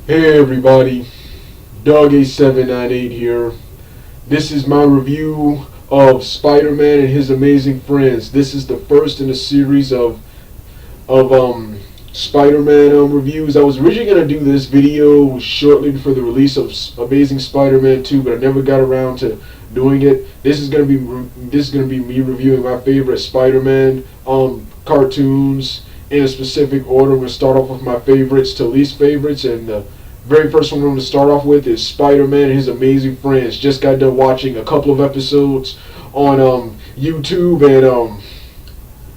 Hey everybody, Doug A798 here. This is my review of Spider-Man and His Amazing Friends. This is the first in a series of Spider-Man reviews. I was originally gonna do this video shortly before the release of Amazing Spider-Man 2, but I never got around to doing it. This is gonna be me reviewing my favorite Spider-Man cartoons in a specific order. I'm gonna start off with my favorites to least favorites, and the very first one I'm going to start off with is Spider-Man and His Amazing Friends. Just got done watching a couple of episodes on YouTube, and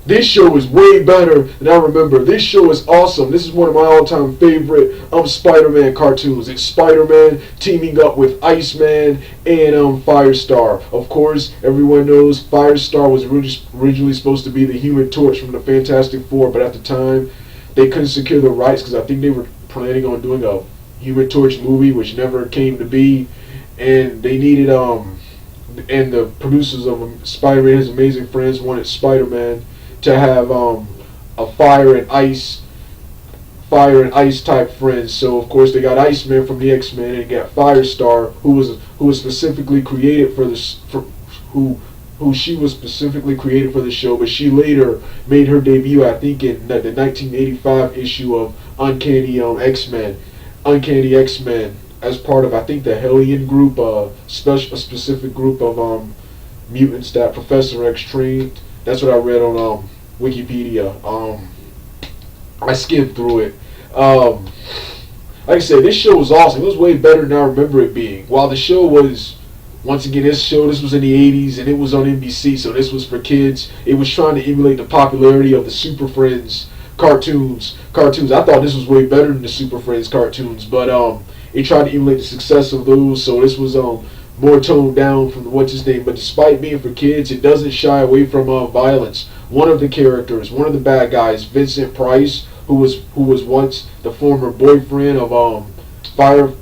this show is way better than I remember. This show is awesome. This is one of my all-time favorite Spider-Man cartoons. It's Spider-Man teaming up with Iceman and Firestar. Of course, everyone knows Firestar was originally supposed to be the Human Torch from the Fantastic Four, but at the time they couldn't secure the rights because I think they were planning on doing a Human Torch movie, which never came to be, and they needed and the producers of Spider-Man His Amazing Friends wanted Spider-Man to have a fire and ice type friends. So of course they got Iceman from the X-Men and got Firestar, who was specifically created for this, who she was specifically created for the show, but she later made her debut, I think, in the 1985 issue of Uncanny X-Men, as part of, I think, the Hellion group, a specific group of mutants that Professor X trained. That's what I read on Wikipedia. I skimmed through it. Like I said, this show was awesome. It was way better than I remember it being. While the show was, once again, this was in the 80s and it was on NBC, so this was for kids. It was trying to emulate the popularity of the Super Friends cartoons. I thought this was way better than the Super Friends cartoons, but it tried to emulate the success of those, so this was more toned down from what's his name. But despite being for kids, it doesn't shy away from violence. One of the characters, one of the bad guys, Vincent Price, who was once the former boyfriend of Firestar.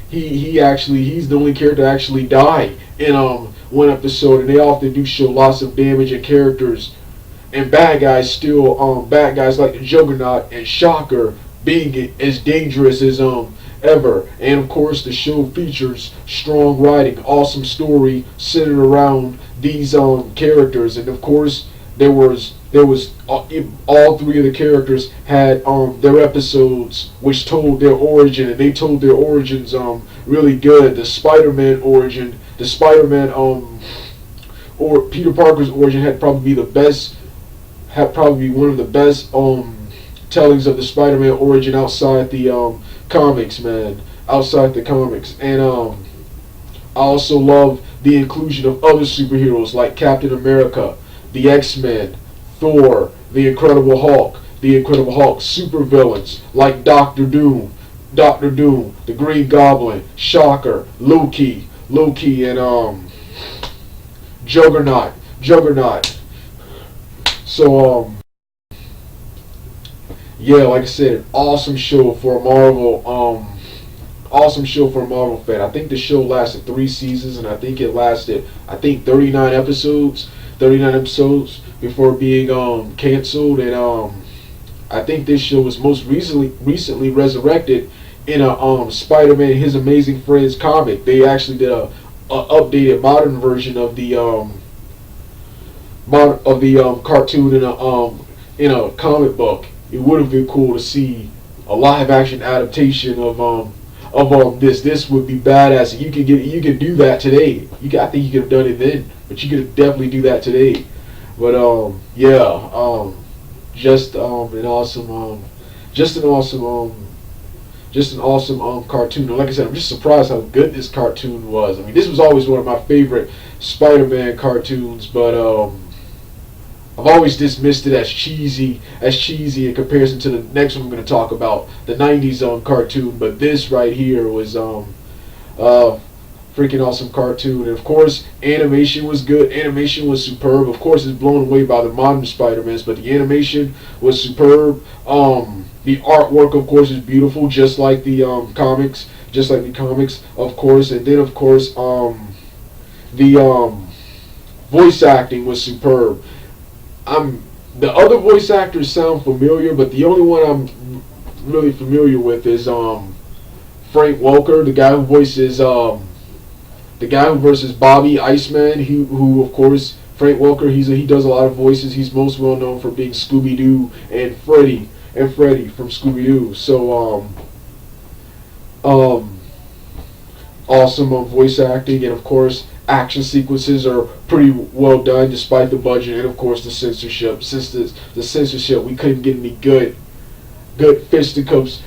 He's the only character to actually die in one episode, and they often do show lots of damage and characters and bad guys like the Juggernaut and Shocker being as dangerous as ever. And of course the show features strong writing, awesome story centered around these characters, and of course there was all three of the characters had their episodes which told their origin, and they told their origins really good. The Spider-Man origin, or Peter Parker's origin had probably one of the best tellings of the Spider-Man origin outside the comics, man. Outside the comics. And I also love the inclusion of other superheroes like Captain America, the X-Men, Thor, the Incredible Hulk, supervillains like Doctor Doom, the Green Goblin, Shocker, Loki, and Juggernaut. So yeah, like I said, awesome show for a Marvel fan. I think the show lasted 3 seasons, and I think it lasted 39 episodes before being canceled. And I think this show was most recently resurrected in a Spider-Man His Amazing Friends comic. They actually did a updated modern version of the cartoon in a comic book. It would have been cool to see a live action adaptation of this. This would be badass. You could do that today. I think you could have done it then, but you could definitely do that today. But yeah, just an awesome cartoon. And like I said, I'm just surprised how good this cartoon was. I mean, this was always one of my favorite Spider-Man cartoons, but I've always dismissed it as cheesy in comparison to the next one I'm going to talk about, the 90s cartoon. But this right here was freaking awesome cartoon. And of course, animation was good. Animation was superb. Of course, it's blown away by the modern Spider-Mans, but the animation was superb. The artwork, of course, is beautiful, just like the comics. Of course. And then, of course, the voice acting was superb. I'm the other voice actors sound familiar, but the only one I'm really familiar with is Frank Welker, the guy who voices the guy who versus Bobby Iceman. Who of course Frank Welker. He does a lot of voices. He's most well known for being Scooby Doo and Freddy from Scooby Doo. So awesome voice acting, and of course action sequences are pretty well done despite the budget and of course the censorship. Since the censorship, we couldn't get any good fisticuffs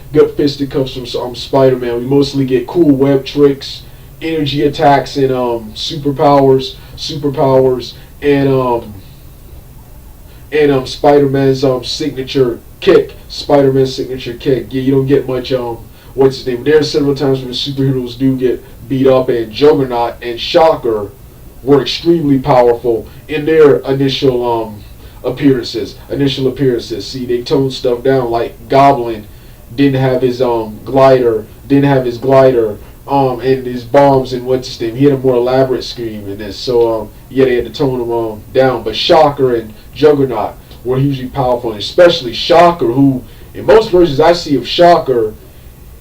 from Spider-Man. We mostly get cool web tricks, energy attacks, and superpowers, and Spider-Man's signature kick. Spider-Man's signature kick. Yeah, you don't get much what's his name? There are several times when the superheroes do get beat up, and Juggernaut and Shocker were extremely powerful in their initial appearances. See, they toned stuff down. Like Goblin didn't have his glider, and his bombs and what's his name. He had a more elaborate scheme in this. So yeah, they had to tone them down. But Shocker and Juggernaut were hugely powerful, and especially Shocker, who in most versions I see of Shocker,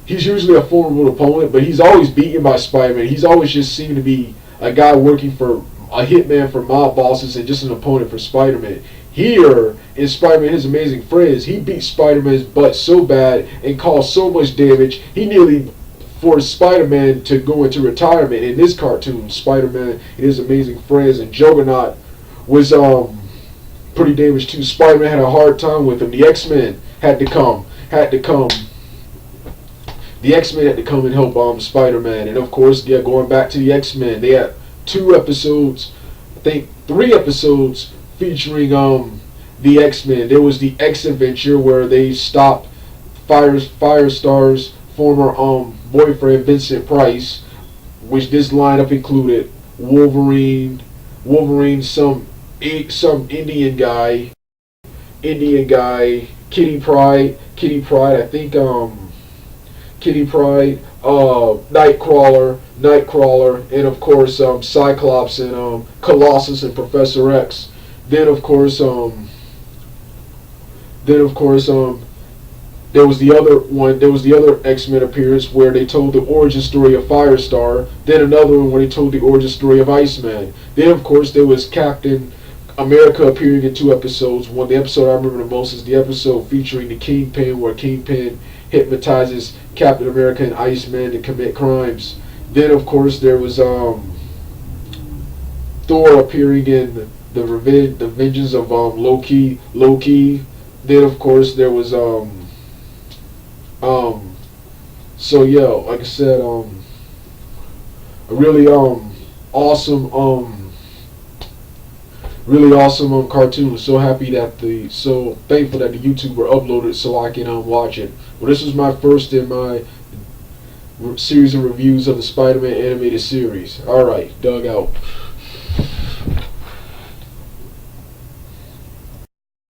he's usually a formidable opponent, but he's always beaten by Spider-Man. He's always just seemed to be a guy working for a hitman for mob bosses and just an opponent for Spider-Man. Here, in Spider-Man His Amazing Friends, he beat Spider-Man's butt so bad and caused so much damage, he nearly forced Spider-Man to go into retirement. In this cartoon, Spider-Man and His Amazing Friends, and Juggernaut was pretty damaged too. Spider-Man had a hard time with him. The X-Men had to come. The X-Men had to come and help Spider-Man. And of course, yeah, going back to the X-Men, they had 2 episodes, I think 3 episodes featuring the X-Men. There was the X-Adventure where they stopped Firestar's former boyfriend Vincent Price, which this lineup included Wolverine, some Indian guy, Kitty Pryde, I think Kitty Pryde, Nightcrawler, and of course Cyclops and Colossus and Professor X. Then of course there was the other X-Men appearance where they told the origin story of Firestar. Then another one where they told the origin story of Iceman. Then of course there was Captain America appearing in 2 episodes. The episode I remember the most is the episode featuring the Kingpin, where Kingpin hypnotizes Captain America and Iceman to commit crimes. Then of course there was Thor appearing in the Vengeance of Loki. Then of course there was so yeah, like I said, a really awesome cartoon. So thankful that the YouTuber uploaded so I can watch it. Well, this was my first in my series of reviews of the Spider-Man animated series. Alright, Doug out.